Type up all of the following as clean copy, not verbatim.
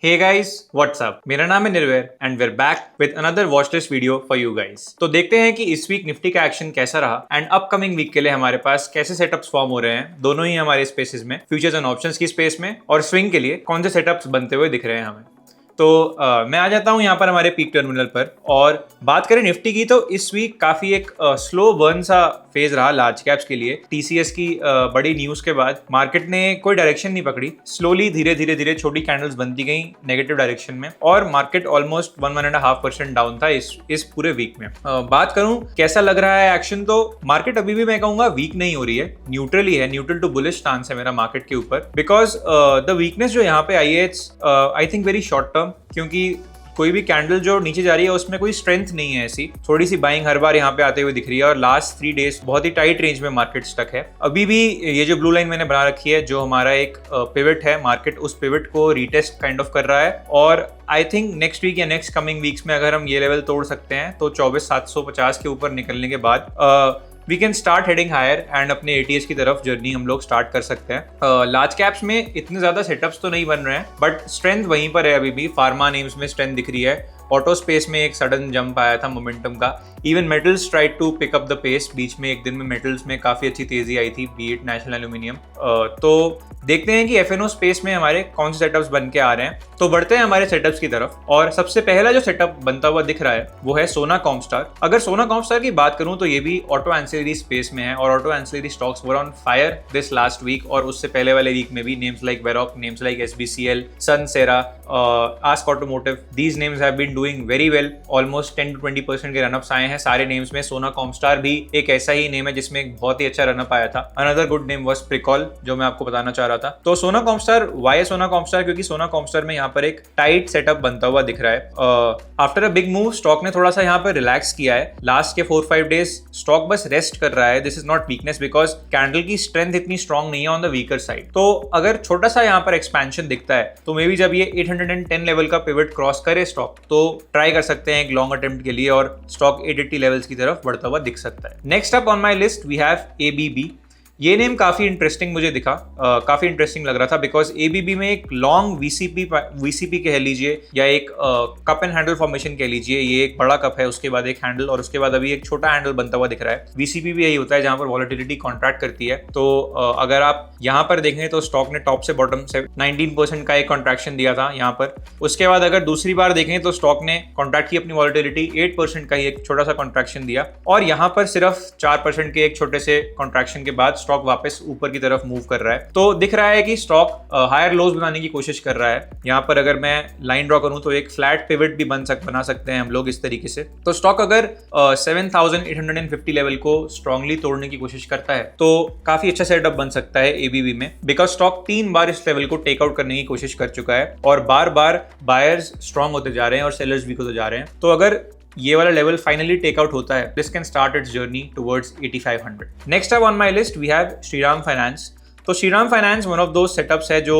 Hey guys what's up, मेरा नाम है Nirvair and we're back with another watch list video for you guys. तो देखते हैं कि इस वीक निफ्टी का एक्शन कैसा रहा एंड अपकमिंग वीक के लिए हमारे पास कैसे सेटअप्स फॉर्म हो रहे हैं दोनों ही हमारे स्पेसेस में, फ्यूचर्स एंड ऑप्शंस की स्पेस में, और स्विंग के लिए कौन से सेटअप्स बनते हुए दिख रहे हैं हमें। तो मैं आ जाता हूं यहाँ पर हमारे पीक टर्मिनल पर और बात करें निफ्टी की तो इस वीक काफी एक स्लो बर्न सा फेज रहा लार्ज कैप्स के लिए। टीसीएस की बड़ी न्यूज के बाद मार्केट ने कोई डायरेक्शन नहीं पकड़ी, स्लोली धीरे धीरे छोटी कैंडल्स बनती गई नेगेटिव डायरेक्शन में और मार्केट ऑलमोस्ट 1.5% डाउन था इस पूरे वीक में। बात करूं कैसा लग रहा है एक्शन, तो मार्केट अभी भी मैं कहूंगा वीक नहीं हो रही है, न्यूट्रल ही है, न्यूट्रल टू बुलिश स्टांस है मेरा मार्केट के ऊपर। बिकॉज द वीकनेस जो यहाँ पे आई है it's I think very short term, क्योंकि कोई भी कैंडल जो नीचे जा रही है उसमें कोई स्ट्रेंथ नहीं है, ऐसी थोड़ी सी बाइंग हर बार यहाँ पे आते हुए दिख रही है और लास्ट 3 डेज बहुत ही टाइट रेंज में मार्केट स्टक है। अभी भी ये जो ब्लू लाइन मैंने बना रखी है जो हमारा एक पिवट है, मार्केट उस पिवट को रीटेस्ट काइंड ऑफ कर रहा है और आई थिंक नेक्स्ट वीक या नेक्स्ट कमिंग वीक्स में अगर हम ये लेवल तोड़ सकते हैं तो 24,750 के ऊपर निकलने के बाद we can start heading higher and अपने एटीएस की तरफ जर्नी हम लोग स्टार्ट कर सकते हैं। लार्ज कैप्स में इतने ज्यादा सेटअप्स तो नहीं बन रहे हैं बट स्ट्रेंथ वहीं पर है, अभी भी फार्मा नेम्स में स्ट्रेंथ दिख रही है, ऑटो स्पेस में एक सडन जंप आया था मोमेंटम का, even metals tried to pick up the pace, बीच में एक दिन में मेटल्स में काफी अच्छी तेजी आई थी, बी इट नेशनल एल्यूमिनियम। तो देखते हैं कि एफएनओ स्पेस में हमारे कौन से सेटअप्स बन के आ रहे हैं। तो बढ़ते हैं हमारे सेटअप्स की तरफ और सबसे पहला जो सेटअप बनता हुआ दिख रहा है वो है सोना कॉमस्टार। अगर सोना कॉमस्टार की बात करूं तो ये भी ऑटो एंसिलरी स्पेस में है और auto ancillary stocks were on fire this last week और उससे पहले वाले वीक में भी names like Varroc, names like SBCL, Sansera, Ask Automotive, these names have been doing very well, almost 10 to 20% के रनअप्स आए हैं सारे नेम्स में। सोना कॉमस्टार भी एक ऐसा ही नेम है जिसमें एक बहुत ही अच्छा रनअप आया था। Another good name was Pricol जो मैं आपको बताना चाह रहा था। तो सोना कॉमस्टार, वाई सोना कॉमस्टार, क्योंकि सोना कॉमस्टार में यहाँ पर एक टाइट सेटअप बनता हुआ दिख रहा है। After a big move stock ने थोड़ा सा यहाँ पर रिलैक्स किया है, लास्ट के 4-5 डेज स्टॉक बस रेस्ट कर रहा है। This is not weakness because candle की स्ट्रेंथ इतनी स्ट्रॉन्ग नहीं है ऑन द वीकर साइड। तो अगर छोटा सा यहाँ पर एक्सपेंशन दिखता है तो मे बी जब ये 810 लेवल का पिवट क्रॉस करे स्टॉक तो ट्राई कर सकते हैं एक लॉन्ग अटेम्प्ट के लिए और स्टॉक 880 लेवल्स की तरफ बढ़ता हुआ दिख सकता है। Next up on my list we have ABB. ये नेम काफी इंटरेस्टिंग मुझे दिखा, काफी इंटरेस्टिंग लग रहा था बिकॉज एबीबी में एक लॉन्ग वीसीपी कह लीजिए या एक कप एंड हैंडल फॉर्मेशन कह लीजिए, ये एक बड़ा कप है उसके बाद एक हैंडल और उसके बाद अभी एक छोटा हैंडल बनता हुआ दिख रहा है। वीसीपी भी यही होता है जहां पर वॉलेटिलिटी कॉन्ट्रैक्ट करती है। तो अगर आप यहाँ पर देखें तो स्टॉक ने टॉप से बॉटम से 19% का एक कॉन्ट्रैक्शन दिया था यहाँ पर। उसके बाद अगर दूसरी बार देखें तो स्टॉक ने कॉन्ट्रैक्ट की अपनी वॉलेटिलिटी 8% का ही एक छोटा सा कॉन्ट्रैक्शन दिया और यहाँ पर सिर्फ 4% के एक छोटे से कॉन्ट्रैक्शन के बाद स्टॉक वापस ऊपर की तरफ मूव कर रहा है। तो दिख रहा है कि स्टॉक हायर लोज बनाने की कोशिश कर रहा है। यहाँ पर अगर मैं लाइन ड्रॉ करूं तो एक फ्लैट पिवट भी बना सकते हैं हम लोग इस तरीके से। तो स्टॉक अगर 7,850 लेवल को स्ट्रांगली तोड़ने की कोशिश करता है तो काफी अच्छा सेटअप बन सकता है एबीबी में, बिकॉज स्टॉक 3 बार इस लेवल को टेक आउट करने की कोशिश कर चुका है और बार बार बायर्स स्ट्रांग होते जा रहे हैं और सेलर्स वीक होते जा रहे हैं। तो अगर ये वाला लेवल फाइनली टेक आउट होता है, this can start its journey towards 8500। Next up on my list we have Shriram finance. तो Shriram finance one of the setups है जो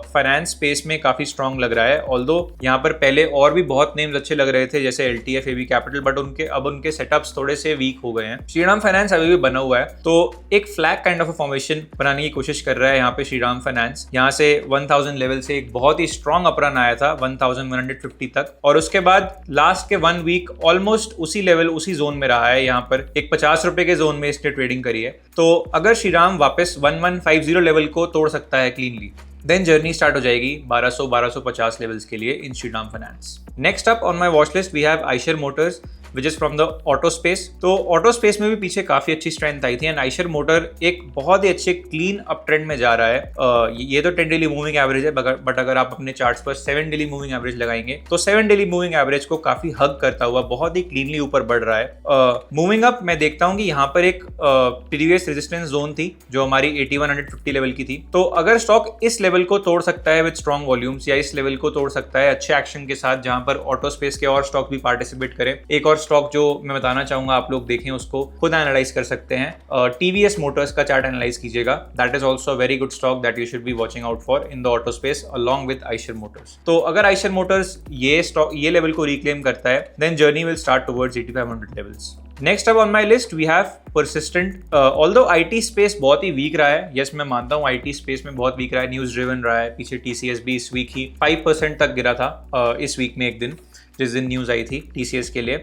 फाइनेंस स्पेस में काफी स्ट्रांग लग रहा है। ऑल्दो यहाँ पर पहले और भी बहुत नेम्स अच्छे लग रहे थे जैसे एलटीएफ, एबी कैपिटल, बट अब उनके सेटअप्स थोड़े से वीक हो गए हैं। श्रीराम फाइनेंस अभी भी बना हुआ है तो एक फ्लैग काइंड ऑफ फॉर्मेशन बनाने की कोशिश कर रहा है यहाँ पे श्रीराम फाइनेंस। यहाँ से 1000 लेवल से एक बहुत ही स्ट्रॉन्ग अपरन आया था 1150 तक और उसके बाद लास्ट के 1 वीक ऑलमोस्ट उसी लेवल उसी जोन में रहा है। यहाँ पर एक 50 रुपए के जोन में इसने ट्रेडिंग करी है। तो अगर श्रीराम वापस 1150 लेवल को तोड़ सकता है क्लीनली, देन जर्नी स्टार्ट हो जाएगी 1200-1250 लेवल्स के लिए in Shriram finance. Next up on my watch list we have Eicher motors which is from the auto space. तो ऑटो स्पेस में भी पीछे काफी अच्छी स्ट्रेंथ आई थी एंड आइशर मोटर एक बहुत ही अच्छे क्लीन अप ट्रेंड में जा रहा है। ये तो 10 डेली मूविंग एवरेज है बट अगर आप अपने चार्ट्स पर 7 डेली मूविंग एवरेज लगाएंगे तो 7 डेली मूविंग एवरेज को काफी हग करता हुआ बहुत ही क्लीनली ऊपर बढ़ रहा है। मूविंग अप मैं देखता हूँ कि यहाँ पर एक प्रीवियस रेजिस्टेंस जोन थी जो हमारी 8150 लेवल की थी। तो अगर स्टॉक इस लेवल को तोड़ सकता है विद स्ट्रॉन्ग वॉल्यूम्स या इस लेवल को तोड़ सकता है अच्छे एक्शन के साथ जहां पर ऑटो स्पेस के और स्टॉक भी पार्टिसिपेट करें, एक और और स्टॉक जो मैं बताना चाहूंगा, आप लोग देखें उसको, खुद एनालाइज कर सकते हैं। टीवीएस मोटर्स का चार्ट एनालाइज कीजिएगा, that is also a very good stock that you should be watching out for in the auto space along with Eicher Motors. तो अगर आइशर मोटर्स ये लेवल को रिक्लेम करता है, then journey will start towards 8500 levels. Next अब on my list we have Persistent. Although IT space बहुत ही week रहा है, यस मैं मानता हूँ आईटी स्पेस में बहुत वीक रहा है, न्यूज ड्रिवन रहा है, पीछे टीसीएस भी इस वीक ही 5% तक गिरा था इस वीक में, एक दिन जिस दिन न्यूज आई थी टीसीएस के लिए।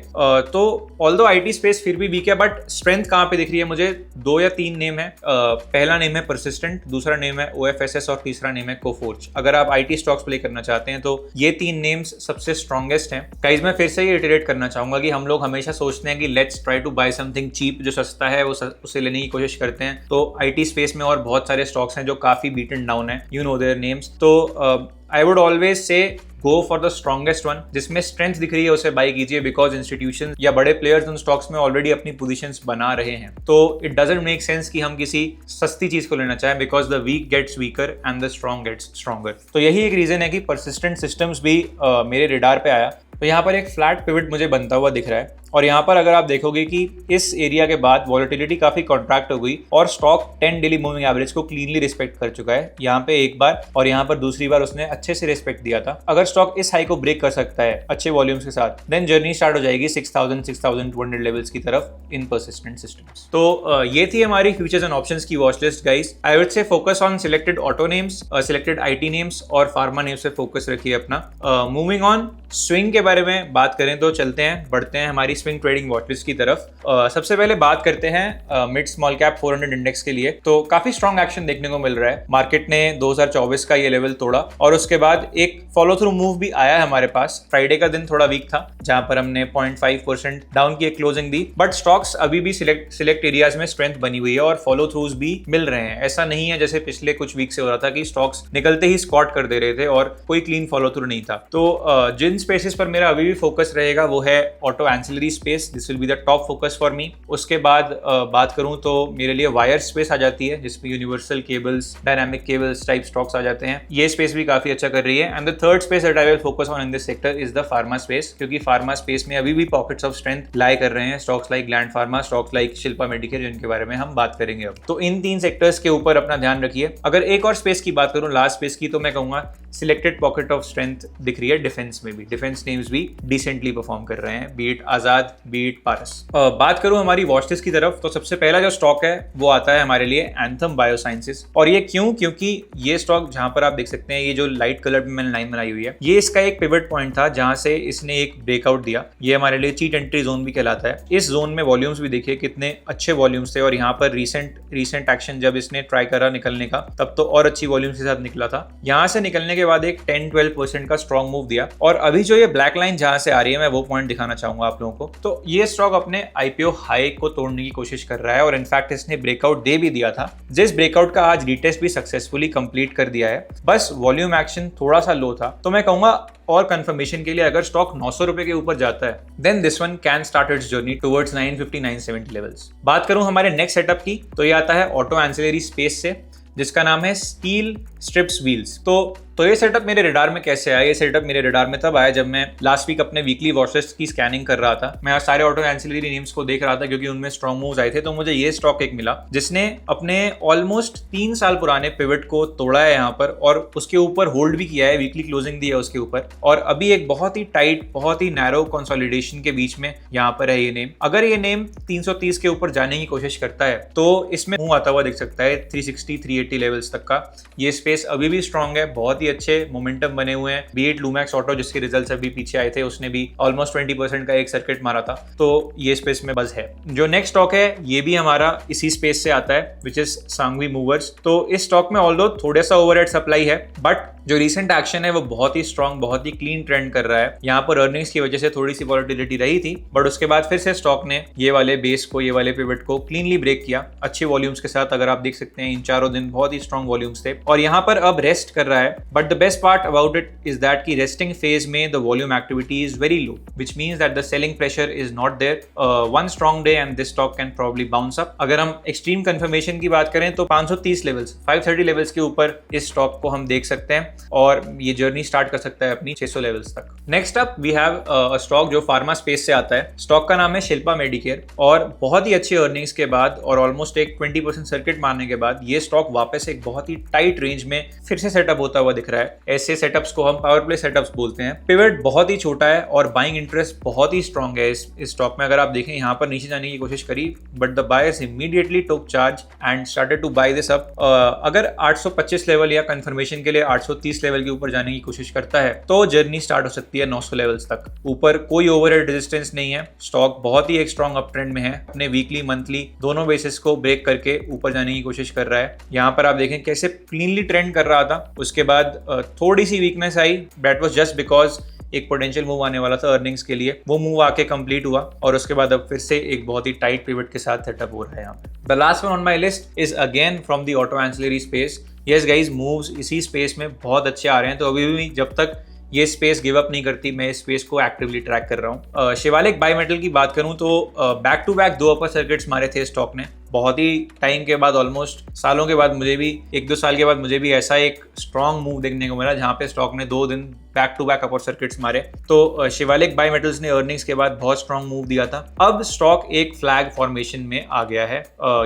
तो ऑल्दो आईटी स्पेस फिर भी वीक है, बट स्ट्रेंथ कहाँ पे दिख रही है मुझे? 2 या 3 नेम है। पहला नेम है परसिस्टेंट, दूसरा नेम है ओएफएसएस और तीसरा नेम है कोफोर्ज। अगर आप आईटी स्टॉक्स प्ले करना चाहते हैं तो ये 3 नेम्स सबसे स्ट्रॉन्गेस्ट हैं। गाइस मैं फिर से ये इटरेट करना चाहूंगा कि हम लोग हमेशा सोचते हैं कि let's try to buy something cheap, जो सस्ता है वो उसे लेने की कोशिश करते हैं। तो आईटी स्पेस में और बहुत सारे स्टॉक्स हैं जो काफी बीटन डाउन है, यू नो देयर नेम्स। तो I would always say go for the strongest one, जिसमें स्ट्रेंथ दिख रही है उसे बाय कीजिए, बिकॉज इंस्टीट्यूशन या बड़े प्लेयर्स उन स्टॉक्स में ऑलरेडी अपनी पोजीशंस बना रहे हैं। तो इट डजंट मेक सेंस कि हम किसी सस्ती चीज को लेना चाहें, because the weak gets weaker and the strong gets stronger. तो यही एक रीजन है कि परसिस्टेंट सिस्टम्स भी मेरे रेडार पे आया। तो यहाँ पर एक फ्लैट पिवट मुझे बनता हुआ दिख रहा है, और यहाँ पर अगर आप देखोगे कि इस एरिया के बाद वॉलेटिलिटी काफी कॉन्ट्रैक्ट हो गई और स्टॉक 10 डेली मूविंग एवरेज को क्लीनली रिस्पेक्ट कर चुका है। यहाँ पे एक बार और यहाँ पर दूसरी बार उसने अच्छे से रिस्पेक्ट दिया था। अगर स्टॉक इस हाई को ब्रेक कर सकता है अच्छे वॉल्यूम्स के साथ, देन जर्नी स्टार्ट हो जाएगी 6000-6200 लेवल्स की तरफ इन परसिस्टेंट सिस्टम्स। तो ये थी हमारी फ्यूचर्स एंड ऑप्शंस की watch list guys. I would say focus on selected auto names, selected IT names और फार्मा नेम्स पे फोकस रखिए अपना। मूविंग ऑन, स्विंग के बारे में बात करें तो चलते हैं, बढ़ते हैं हमारी स्विंग ट्रेडिंग वॉचलिस्ट की तरफ। सबसे पहले बात करते हैं मिड स्मॉल कैप 400 इंडेक्स के लिए। तो काफी स्ट्रॉन्ग एक्शन देखने को मिल रहा है। मार्केट ने 2024 का ये लेवल तोड़ा और उसके बाद एक फॉलो थ्रू मूव भी आया है हमारे पास। फ्राइडे का दिन थोड़ा वीक था, जहां पर हमने 0.5% डाउन की एक क्लोजिंग दी, बट स्टॉक्स अभी भी सिलेक्ट एरियाज में स्ट्रेंथ बनी हुई है और फॉलो थ्रूज भी मिल रहे हैं। ऐसा नहीं है जैसे पिछले कुछ वीक से हो रहा था कि स्टॉक्स निकलते ही स्कॉट कर दे रहे थे और कोई क्लीन फॉलो थ्रू नहीं था। तो जिन स्पेसेस पर मेरा अभी भी फोकस रहेगा वो है auto ancillary space, this will be the top focus for me. उसके बाद बात करूं तो मेरे लिए वायर स्पेस आ जाती है, जिसमें यूनिवर्सल केबल्स, डायनामिक केबल्स टाइप स्टॉक्स आ जाते हैं। ये स्पेस भी काफी अच्छा कर रही है। And the third space that I will focus on in this sector is the pharma space, क्योंकि फार्मा स्पेस में अभी भी पॉकेट्स ऑफ स्ट्रेंथ लाई कर रहे हैं stocks like gland pharma, stocks like Shilpa Medicare, जिनके बारे में हम बात करेंगे अब। तो इन 3 सेक्टर्स के ऊपर अपना ध्यान रखिए। अगर एक और स्पेस की बात करूं, लास्ट स्पेस की, तो मैं कहूंगा सिलेक्टेड पॉकेट ऑफ स्ट्रेंथ दिख रही है डिफेंस में भी। डिफेंस नेम्स भी डिसेंटली परफॉर्म कर रहे हैं, बीट आजाद, बीट पारस। बात करूं हमारी वॉच लिस्ट की तरफ, तो सबसे पहला जो स्टॉक है वो आता है हमारे लिए एंथम बायोसाइंसेस। और ये क्यों? क्योंकि ये स्टॉक, जहां पर आप देख सकते हैं ये जो लाइट कलर में मैंने लाइन बनाई हुई है, ये इसका एक पिवट पॉइंट था जहां से इसने एक ब्रेकआउट दिया। ये हमारे लिए चीट एंट्री जोन भी कहलाता है। इस जोन में वॉल्यूम्स भी देखिए कितने अच्छे वॉल्यूम्स थे, और यहाँ पर रीसेंट एक्शन जब इसने ट्राई करा निकलने का, तब तो और अच्छी वॉल्यूम्स के साथ निकला था। यहाँ से निकलने के बाद एक 10-12% का स्ट्रॉन्ग मूव दिया, और अभी जो ये ब्लैक लाइन जहां से आ रही है, मैं वो पॉइंट दिखाना चाहूंगा आप लोगों को। तो ये स्टॉक अपने आईपीओ हाई को तोड़ने की कोशिश कर रहा है, और इनफैक्ट इसने ब्रेकआउट दे भी दिया था, जिस ब्रेकआउट का आज रीटेस्ट भी सक्सेसफुली कंप्लीट कर दिया है। बस वॉल्यूम एक्शन थोड़ा सा लो था। तो मैं कहूंगा और कंफर्मेशन के लिए, अगर स्टॉक 900 रुपए के ऊपर जाता है, then this one can start its journey towards 950-970 levels. बात करूं हमारे नेक्स्ट सेटअप की, तो ये आता है ऑटो एंसिलरी स्पेस से, जिसका नाम है स्टील स्ट्रिप्स व्हील्स। तो ये सेटअप मेरे रडार में कैसे आया? ये सेटअप मेरे रडार में तब आया जब मैं लास्ट वीक अपने वीकली वॉचलिस्ट की स्कैनिंग कर रहा था। मैं सारे ऑटो एंसिलरी नेम्स को देख रहा था क्योंकि उनमें स्ट्रॉन्ग मूव्स आए थे। तो मुझे ये स्टॉक एक मिला जिसने अपने ऑलमोस्ट 3 साल पुराने पिवट को तोड़ा है यहाँ पर, और उसके ऊपर होल्ड भी किया है, वीकली क्लोजिंग दी है उसके ऊपर, और अभी एक बहुत ही टाइट, बहुत ही नैरो कंसोलिडेशन के बीच में यहाँ पर है ये नेम। अगर ये नेम 330 के ऊपर जाने की कोशिश करता है तो इसमें मूव आता हुआ दिख सकता है 360-380 लेवल्स तक का। ये स्पेस अभी भी स्ट्रॉन्ग है, बहुत ही अच्छे मोमेंटम बने हुए हैं। बीट लूमैक्स ऑटो, जिसके रिजल्ट्स अभी पीछे आए थे, उसने भी ऑलमोस्ट 20% का एक सर्किट मारा था। तो ये स्पेस में बस है। जो नेक्स्ट स्टॉक है ये भी हमारा इसी स्पेस से आता है, विच इज सांगवी मूवर्स। तो इस स्टॉक में ऑल्दो थोड़ा सा ओवरहेड सप्लाई है, बट जो रीसेंट एक्शन है वो बहुत ही स्ट्रॉन्ग, बहुत ही क्लीन ट्रेंड कर रहा है। यहाँ पर अर्निंग्स की वजह से थोड़ी सी वॉलेटिलिटी रही थी, बट उसके बाद फिर से स्टॉक ने ये वाले बेस को, ये वाले पिवट को क्लीनली ब्रेक किया अच्छे वॉल्यूम्स के साथ। अगर आप देख सकते हैं इन चारों दिन बहुत ही स्ट्रॉन्ग वॉल्यूम्स थे, और यहाँ पर अब रेस्ट कर रहा है but the best part about it is that कि रेस्टिंग फेज में the volume activity is very low, which means that the selling pressure is not there. One strong day and this stock can probably bounce up. अगर हम extreme confirmation की बात करें तो 530 levels 530 levels के ऊपर इस स्टॉक को हम देख सकते हैं और ये जर्नी स्टार्ट कर सकता है अपनी 600 लेवल्स तक. Next up we have a stock जो फार्मा स्पेस से आता है. स्टॉक का नाम है शिल्पा मेडिकेयर और बहुत ही अच्छी अर्निंग्स के बाद और ऑलमोस्ट एक 20% सर्किट मारने के बाद ये स्टॉक वापस एक बहुत ही टाइट रेंज में फिर से सेटअप होता हुआ दिख रहा है. ऐसे सेटअप्स को हम पावर प्ले सेटअप्स बोलते हैं. पिवट बहुत ही छोटा है और बाइंग इंटरेस्ट बहुत ही स्ट्रॉन्ग है इस स्टॉक में. अगर आप देखें यहाँ पर नीचे जाने की कोशिश करी but the buyers immediately took charge and started to buy this up. अगर 825 लेवल या कंफर्मेशन के लिए 830 लेवल के ऊपर जाने की कोशिश करता है तो जर्नी स्टार्ट हो सकती है 900 लेवल्स तक. ऊपर कोई ओवरहेड रेजिस्टेंस नहीं है. स्टॉक बहुत ही एक स्ट्रॉन्ग अप ट्रेंड में है. अपने वीकली मंथली दोनों बेसिस को ब्रेक करके ऊपर जाने की कोशिश कर रहा है. यहाँ पर आप देखें कैसे क्लीनली ट्रेंड कर रहा था, उसके बाद थोड़ी सी वीकनेस आई. दैट वाज जस्ट बिकॉज एक पोटेंशियल मूव आने वाला था अर्निंग्स के लिए, वो मूव आके कंप्लीट हुआ और उसके बाद अब फिर से एक बहुत ही टाइट पिवट के साथ सेटअप हो रहा है यहाँ पे. The last one on my list is again from the auto ancillary space. Yes guys, moves इसी स्पेस में बहुत अच्छे आ रहे हैं. तो अभी भी जब तक ये स्पेस गिव अप नहीं करती मैं इस स्पेस को एक्टिवली ट्रैक कर रहा हूँ. शिवालिक बायोमेटल की बात करूँ तो back to back 2 upper circuits मारे थे स्टॉक ने. बहुत ही टाइम के बाद, ऑलमोस्ट सालों के बाद, मुझे भी 1-2 साल के बाद मुझे भी ऐसा एक स्ट्रॉन्ग मूव देखने को मिला जहाँ पे स्टॉक ने 2 दिन back to back upper circuits मारे. तो शिवालिक बायोमेटल्स ने अर्निंग्स के बाद बहुत स्ट्रॉन्ग मूव दिया था. अब स्टॉक एक फ्लैग फॉर्मेशन में आ गया है.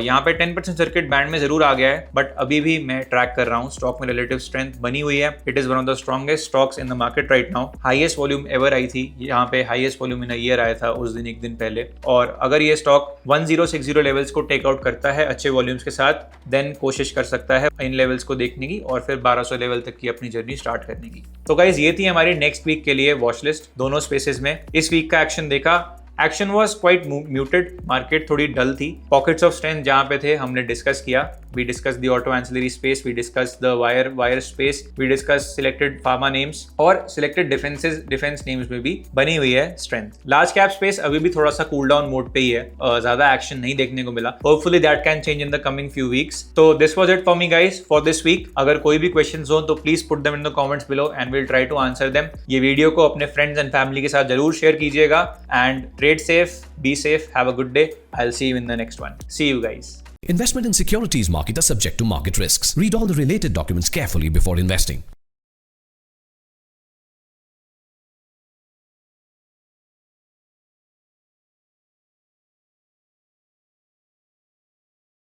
यहाँ पे 10% सर्किट बैंड में जरूर आ गया है बट अभी भी मैं ट्रैक कर रहा हूँ. स्टॉक में रिलेटिव स्ट्रेंथ बनी हुई है. It is one of the strongest stocks in the market right now. Highest volume ever I थी. यहाँ पे highest volume in a year आया था उस दिन, एक दिन पहले. और अगर ये स्टॉक 1060 लेवल्स को टेकआउट करता है अच्छे वॉल्यूम्स के साथ, देन कोशिश कर सकता है इन लेवल्स को देखने की और फिर 1200 लेवल तक की अपनी जर्नी स्टार्ट करने की. तो गाइज ये थी हमारी नेक्स्ट वीक के लिए वॉच लिस्ट दोनों स्पेसेस में. इस वीक का एक्शन देखा. Action was quite muted. Market थोड़ी डल थी. पॉकेट्स ऑफ स्ट्रेंथ जहां पे थे हमने डिस्कस किया. We discussed the auto ancillary space, we discussed the wire space, we discussed selected pharma names और selected defense names में भी बनी हुई है strength. Large cap space अभी भी थोड़ा सा cool down mode पे ही है. ज़्यादा action नहीं देखने को मिला. Hopefully that can change in the coming few weeks. So this was it for me guys for this week. अगर कोई भी questions हो तो please put them in the comments below and we'll try to answer them. ये video को अपने friends and family के साथ जरूर share कीजिएगा and trade safe, be safe, have a good day. I'll see you in the next one. See you guys. Investment in securities market are subject to market risks. Read all the related documents carefully before investing.